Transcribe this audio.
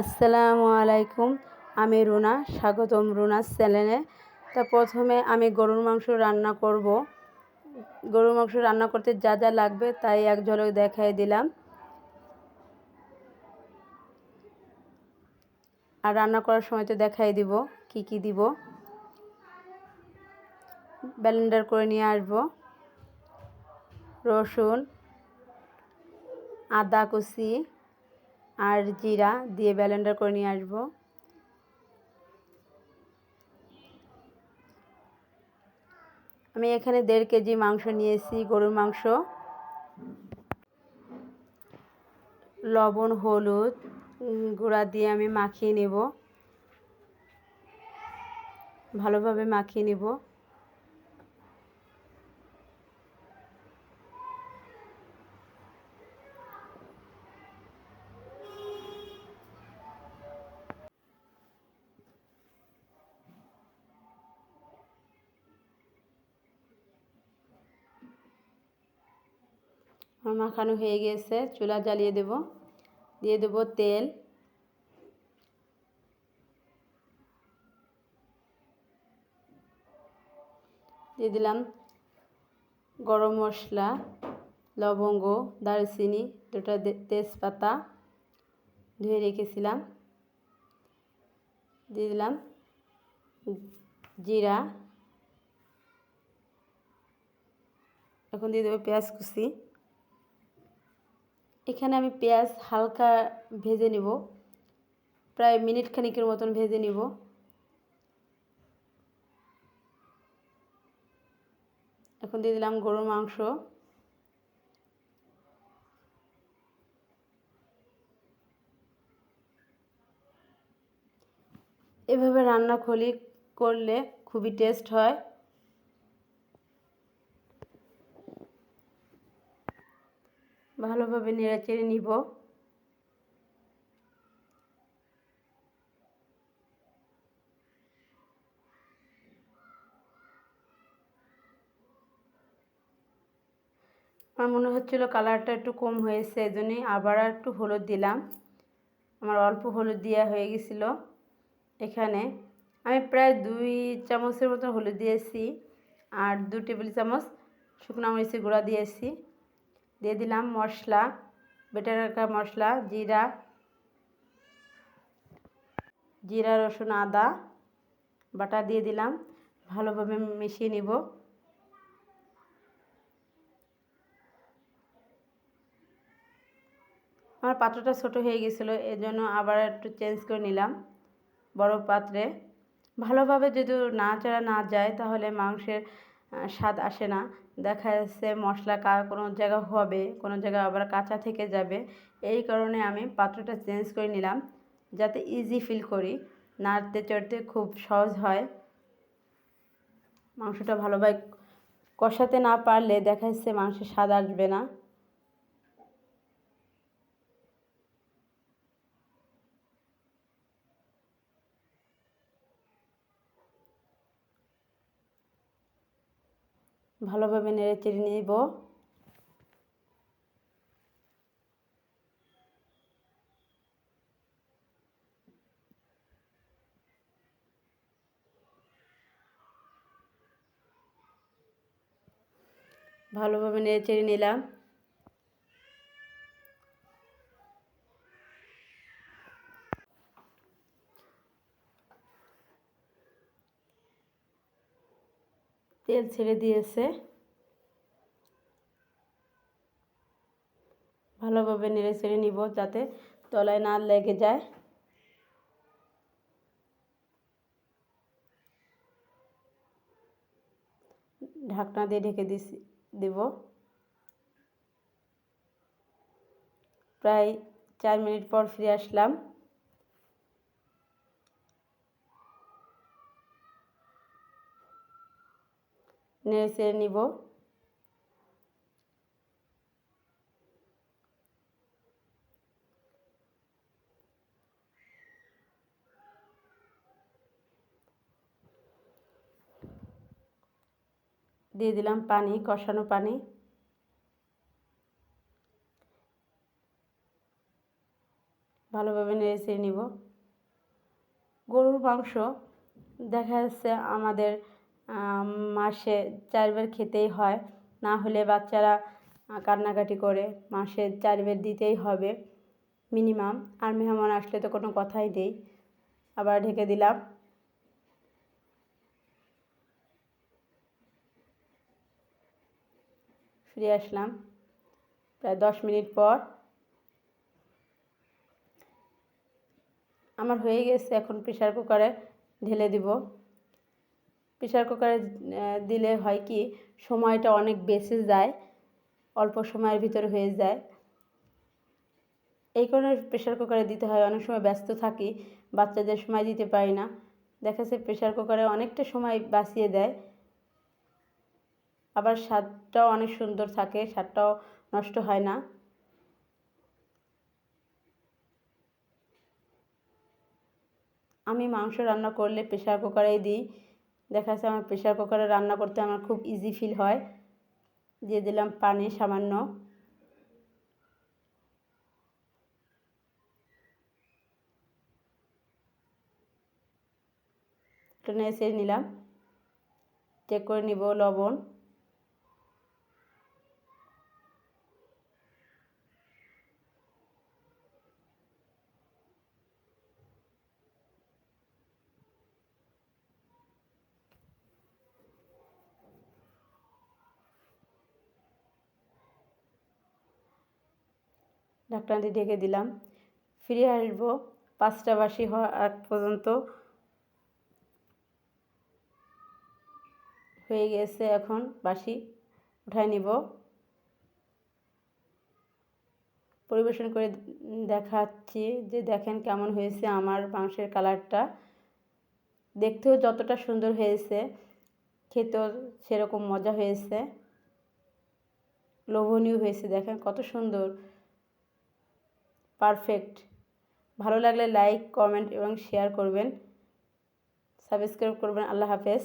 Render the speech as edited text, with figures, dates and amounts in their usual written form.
আসসালামু আলাইকুম। আমি রুনা, স্বাগতম রুনাস চ্যানেলে। তা প্রথমে আমি গরুর মাংস রান্না করব। গরুর মাংস রান্না করতে যা যা লাগবে তাই এক ঝলক দেখাই দিলাম। আর রান্না করার সময় তো দেখাই দিব কি কি দিব। ব্লেন্ডার করে নিয়ে আসবো রসুন, আদা কুচি আর জিরা দিয়ে ব্লেন্ডার করে নিয়ে আসবো। আমি এখানে 1.5 কেজি মাংস নিয়েছি, গরুর মাংস। লবণ, হলুদ গুঁড়া দিয়ে আমি মাখিয়ে নেব, ভালোভাবে মাখিয়ে নেব। আমার মাখানো হয়ে গেছে, চুলা জ্বালিয়ে দেব। দিয়ে দেব তেল, দিয়ে দিলাম গরম মশলা, লবঙ্গ, দারচিনি, 2টা তেজপাতা ধুয়ে রেখেছিলাম। দিয়ে দিলাম জিরা। এখন দিয়ে দেবো পেঁয়াজ কুচি। এখানে আমি পেঁয়াজ হালকা ভেজে নেব, প্রায় মিনিট খানিকের মতন ভেজে নেব। এখন দিয়ে দিলাম গরুর মাংস। এভাবে রান্না করলে খুবই টেস্ট হয়। ভালোভাবে নেড়েচেড়ে নিব। আমার মনে হচ্ছিলো কালারটা একটু কম হয়েছে, এই জন্যই আবার একটু হলুদ দিলাম। আমার অল্প হলুদ দেওয়া হয়ে গেছিলো। এখানে আমি প্রায় 2 চামচের মতো হলুদ দিয়েছি আর 2 টেবিল চামচ শুকনো মরিচের গুঁড়া দিয়েছি। দিয়ে দিলাম মশলা, বেটে রাখা মশলা, জিরা রসুন আদা বাটা দিয়ে দিলাম। ভালোভাবে মিশিয়ে নিব। আমার পাত্রটা ছোট হয়ে গেছিলো, এজন্য আবার একটু চেঞ্জ করে নিলাম বড় পাত্রে। ভালোভাবে যদি নাড়াচাড়া না যায় তাহলে মাংসের স্বাদ আসে না। দেখা যাচ্ছে মশলা কোনো জায়গা হবে, কোনো জায়গায় আবার কাঁচা থেকে যাবে। এই কারণে আমি পাত্রটা চেঞ্জ করে নিলাম, যাতে ইজি ফিল করি, নাড়তে চড়তে খুব সহজ হয়। মাংসটা ভালোভাবে কষাতে না পারলে দেখা যাচ্ছে মাংসের স্বাদ আসবে না। ভালোভাবে নেড়েচেড়ে নিব। ভালোভাবে নেড়েচেড়ে নিলাম। তেল ছেড়ে দিয়েছে। ভালোভাবে নেড়েচেড়ে নিব যাতে তলায় না লেগে যায়। ঢাকনা দিয়ে ঢেকে দেব। প্রায় 4 মিনিট পর ফিরে আসলাম। নেড়েচেড়ে নিব। দিয়ে দিলাম পানি, কষানো পানি। ভালোভাবে নেড়ে নিব। গরুর মাংস দেখা যাচ্ছে আমাদের মাসে 4 বার খেতেই হয়, না হলে বাচ্চারা কান্নাকাটি করে। মাসে 4 বার দিতেই হবে মিনিমাম। আর মেহমান আসলে তো কোনো কথাই নেই। আবার ঢেকে দিলাম। ফিরে আসলাম প্রায় 10 মিনিট পর। আমার হয়ে গেছে। এখন প্রেসার কুকারে ঢেলে দিব। প্রেসার কুকারে দিলে হয় কি, সময়টা অনেক বেঁচে যায়, অল্প সময়ের ভিতরে হয়ে যায়। এই কারণে প্রেসার কুকারে দিতে হয়। অনেক সময় ব্যস্ত থাকি, বাচ্চাদের সময় দিতে পারি না। দেখা যাচ্ছে প্রেসার কুকারে অনেকটা সময় বাঁচিয়ে দেয়। আবার স্বাদটাও অনেক সুন্দর থাকে, স্বাদটাও নষ্ট হয় না। আমি মাংস রান্না করলে প্রেসার কুকারেই দিই। দেখা যাচ্ছে আমার প্রেসার কুকারে রান্না করতে আমার খুব ইজি ফিল হয়। দিয়ে দিলাম পানি সামান্য। একটু নেড়ে নিলাম। চেক করে নিব লবণ। ঢাকনা দিয়ে ঢেকে দিলাম। ফিরে আসবো 5টা বাসি হওয়ার আগ পর্যন্ত। হয়ে গেছে, এখন বাসি উঠায় নিব। পরিবেশন করে দেখাচ্ছি যে দেখেন কেমন হয়েছে আমার মাংসের কালারটা। দেখতেও যতটা সুন্দর হয়েছে, খেতেও সেরকম মজা হয়েছে, লোভনীয় হয়েছে। দেখেন কত সুন্দর, পারফেক্ট। ভালো লাগলে লাইক, কমেন্ট এবং শেয়ার করবেন, সাবস্ক্রাইব করবেন। আল্লাহ হাফেজ।